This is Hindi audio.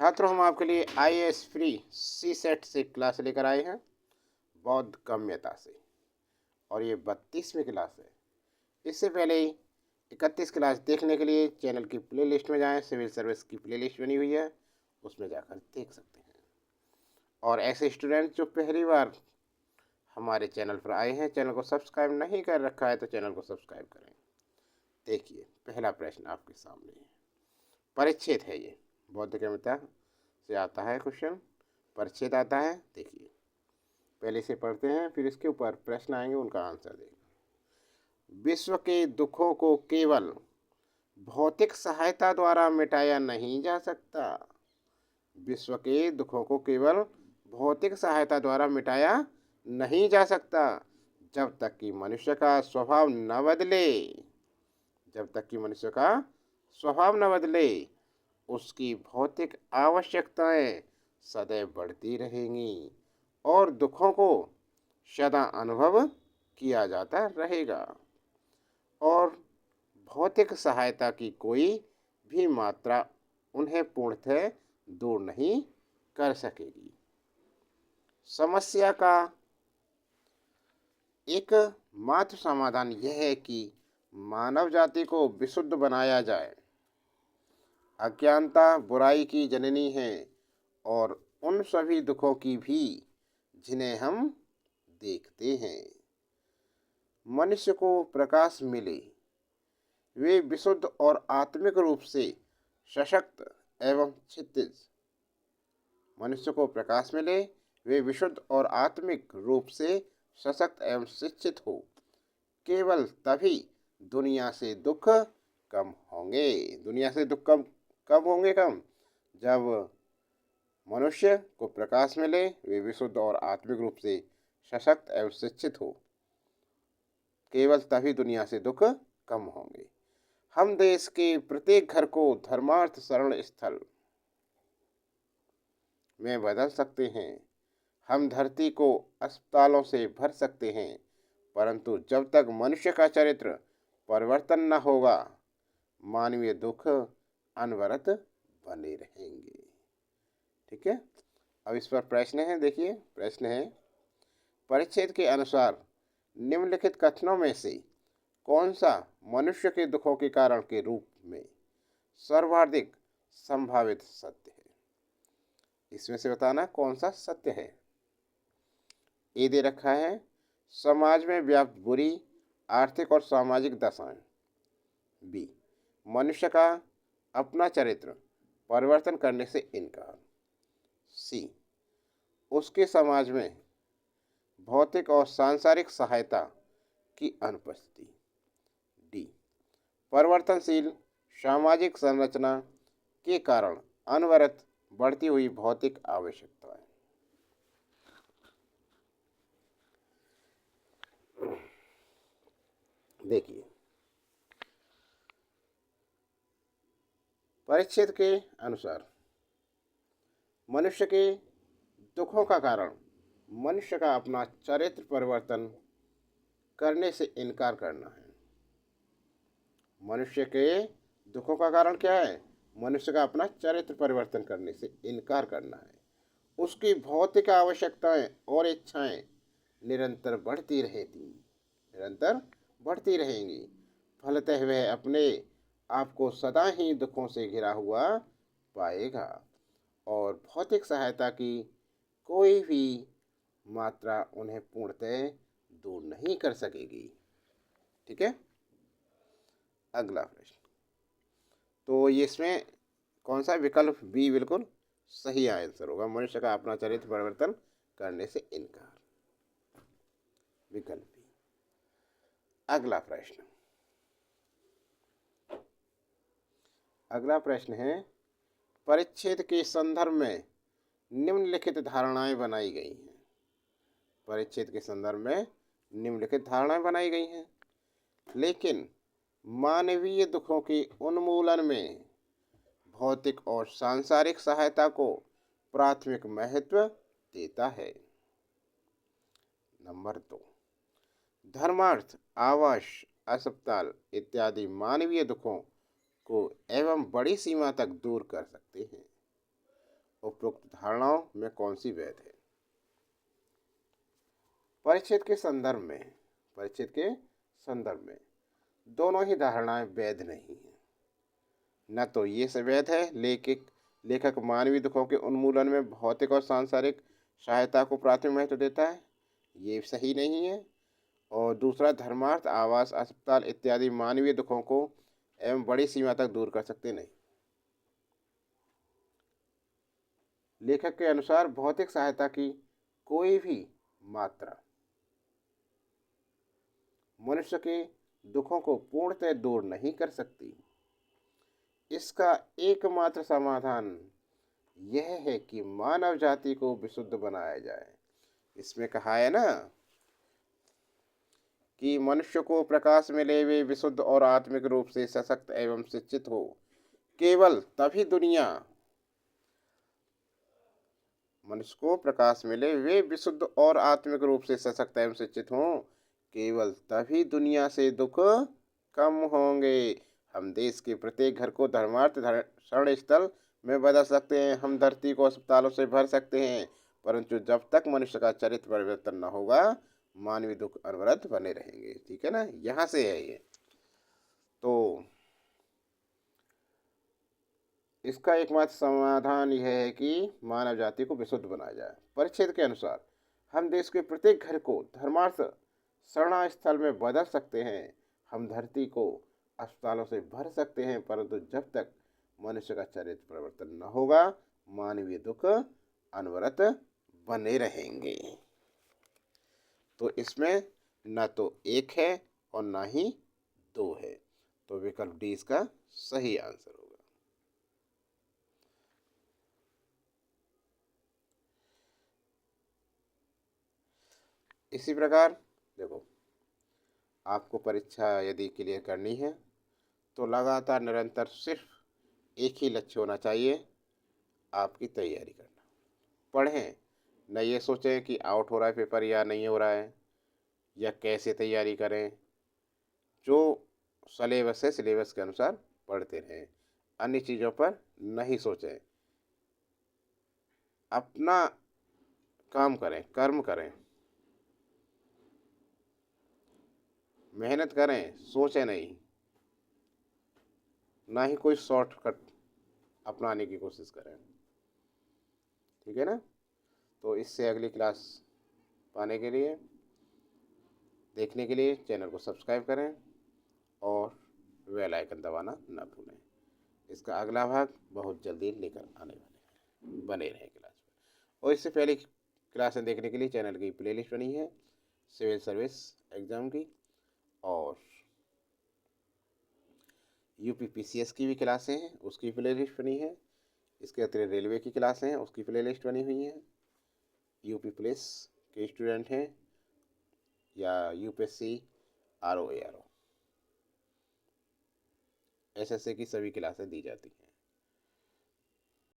छात्रों, हम आपके लिए आईएएस फ्री सी सेट से क्लास लेकर आए हैं बौद्ध गम्यता से। और ये 32वीं क्लास है। इससे पहले 31 क्लास देखने के लिए चैनल की प्लेलिस्ट में जाएं। सिविल सर्विस की प्लेलिस्ट बनी हुई है, उसमें जाकर देख सकते हैं। और ऐसे स्टूडेंट जो पहली बार हमारे चैनल पर आए हैं, चैनल को सब्सक्राइब नहीं कर रखा है तो चैनल को सब्सक्राइब करें। देखिए, पहला प्रश्न आपके सामने है। परिच्छेद है ये, बौद्ध गम्यता से आता है क्वेश्चन। परिच्छेद आता है। देखिए, पहले से पढ़ते हैं, फिर इसके ऊपर प्रश्न आएंगे, उनका आंसर देंगे। विश्व के दुखों को केवल भौतिक सहायता द्वारा मिटाया नहीं जा सकता। विश्व के दुखों को केवल भौतिक सहायता द्वारा मिटाया नहीं जा सकता, जब तक कि मनुष्य का स्वभाव न बदले। जब तक कि मनुष्य का स्वभाव न बदले, उसकी भौतिक आवश्यकताएं सदैव बढ़ती रहेंगी और दुखों को सदा अनुभव किया जाता रहेगा। और भौतिक सहायता की कोई भी मात्रा उन्हें पूर्णतः दूर नहीं कर सकेगी। समस्या का एक मात्र समाधान यह है कि मानव जाति को विशुद्ध बनाया जाए। अज्ञानता बुराई की जननी है और उन सभी दुखों की भी जिन्हें हम देखते हैं। मनुष्य को प्रकाश मिले, वे विशुद्ध और आत्मिक रूप से सशक्त एवं क्षितिज। मनुष्य को प्रकाश मिले, वे विशुद्ध और आत्मिक रूप से सशक्त एवं शिक्षित हो। केवल तभी दुनिया से दुख कम होंगे। दुनिया से दुख कम कब होंगे? कम जब मनुष्य को प्रकाश मिले, वे विशुद्ध और आत्मिक रूप से सशक्त एवं शिक्षित हो। केवल तभी दुनिया से दुख कम होंगे। हम देश के प्रत्येक घर को धर्मार्थ शरण स्थल में बदल सकते हैं। हम धरती को अस्पतालों से भर सकते हैं, परंतु जब तक मनुष्य का चरित्र परिवर्तन न होगा, मानवीय दुख अनवरत बने रहेंगे। ठीक है, अब इस पर प्रश्न है। देखिए, प्रश्न है, परिच्छेद के अनुसार निम्नलिखित कथनों में से कौन सा मनुष्य के दुखों के कारण के रूप में सर्वाधिक संभावित सत्य है? इसमें से बताना कौन सा सत्य है। ए दे रखा है, समाज में व्याप्त बुरी आर्थिक और सामाजिक दशाएं। बी, मनुष्य का अपना चरित्र परिवर्तन करने से इनकार। सी, उसके समाज में भौतिक और सांसारिक सहायता की अनुपस्थिति। डी, परिवर्तनशील सामाजिक संरचना के कारण अनवरत बढ़ती हुई भौतिक आवश्यकताएं। देखिए, परिच्छेद के अनुसार मनुष्य के दुखों का कारण मनुष्य का अपना चरित्र परिवर्तन करने से इनकार करना है। मनुष्य के दुखों का कारण क्या है? मनुष्य का अपना चरित्र परिवर्तन करने से इनकार करना है। उसकी भौतिक आवश्यकताएं और इच्छाएं निरंतर बढ़ती रहेंगी। फलतः वह अपने आप को सदा ही दुखों से घिरा हुआ पाएगा और भौतिक सहायता की कोई भी मात्रा उन्हें पूर्णतः दूर नहीं कर सकेगी। ठीक है, अगला प्रश्न। तो ये इसमें कौन सा विकल्प? बी बिल्कुल सही आंसर होगा। मनुष्य का अपना चरित्र परिवर्तन करने से इनकार, विकल्प बी। अगला प्रश्न। अगला प्रश्न है, परिच्छेद के संदर्भ में निम्नलिखित धारणाएं बनाई गई हैं। परिच्छेद के संदर्भ में निम्नलिखित धारणाएं बनाई गई हैं, लेकिन मानवीय दुखों के उन्मूलन में भौतिक और सांसारिक सहायता को प्राथमिक महत्व देता है। नंबर 2, धर्मार्थ, आवास, अस्पताल इत्यादि मानवीय दुखों को एवं बड़ी सीमा तक दूर कर सकते हैं। उपरोक्त धारणाओं में कौन सी वैध है? परिच्छेद के संदर्भ में दोनों ही धारणाएं वैध नहीं है। न तो ये वैध है लेखक मानवीय दुखों के उन्मूलन में भौतिक और सांसारिक सहायता को प्राथमिक महत्व देता है, ये सही नहीं है। और दूसरा, धर्मार्थ, आवास, अस्पताल इत्यादि मानवीय दुखों को एवं बड़ी सीमा तक दूर कर सकते नहीं। लेखक के अनुसार भौतिक सहायता की कोई भी मात्रा मनुष्य के दुखों को पूर्णतः दूर नहीं कर सकती। इसका एकमात्र समाधान यह है कि मानव जाति को विशुद्ध बनाया जाए। इसमें कहा है ना कि मनुष्य को प्रकाश मिले, वे विशुद्ध और आत्मिक रूप से सशक्त एवं शिक्षित हो। केवल तभी दुनिया मनुष्य को प्रकाश मिले, वे विशुद्ध और आत्मिक रूप से सशक्त एवं शिक्षित हों, केवल तभी दुनिया से दुख कम होंगे। हम देश के प्रत्येक घर को धर्मार्थ शरण स्थल में बदल सकते हैं, हम धरती को अस्पतालों से भर सकते हैं, परंतु जब तक मनुष्य का चरित्र परिवर्तन न होगा, मानवीय दुख अनवरत बने रहेंगे। ठीक है ना, यहाँ से है ये। तो इसका एकमात्र समाधान यह है कि मानव जाति को विशुद्ध बनाया जाए। परिच्छेद के अनुसार हम देश के प्रत्येक घर को धर्मार्थ शरण स्थल में बदल सकते हैं, हम धरती को अस्पतालों से भर सकते हैं, परंतु जब तक मनुष्य का चरित्र परिवर्तन न होगा, मानवीय दुख अनवरत बने रहेंगे। तो इसमें न तो एक है और न ही दो है, तो विकल्प डी इसका सही आंसर होगा। इसी प्रकार देखो, आपको परीक्षा यदि क्लियर करनी है तो लगातार निरंतर सिर्फ एक ही लक्ष्य होना चाहिए, आपकी तैयारी करना। पढ़ें, न ये सोचें कि आउट हो रहा है पेपर या नहीं हो रहा है या कैसे तैयारी करें। जो सिलेबस है, सिलेबस के अनुसार पढ़ते रहें, अन्य चीज़ों पर नहीं सोचें। अपना काम करें, कर्म करें, मेहनत करें, सोचें नहीं, ना ही कोई शॉर्टकट अपनाने की कोशिश करें। ठीक है ना। तो इससे अगली क्लास पाने के लिए, देखने के लिए चैनल को सब्सक्राइब करें और बेल आइकन दबाना ना भूलें। इसका अगला भाग बहुत जल्दी लेकर आने वाले हैं, बने रहें क्लास में। और इससे पहले क्लासें देखने के लिए चैनल की प्लेलिस्ट बनी है सिविल सर्विस एग्ज़ाम की, और UPPCS की भी क्लासें हैं, उसकी प्लेलिस्ट बनी है। इसके अतिरिक्त रेलवे की क्लासें हैं, उसकी प्लेलिस्ट बनी हुई है। UP पुलिस के स्टूडेंट हैं या UPSC RO ARO SSA की सभी क्लासें दी जाती हैं।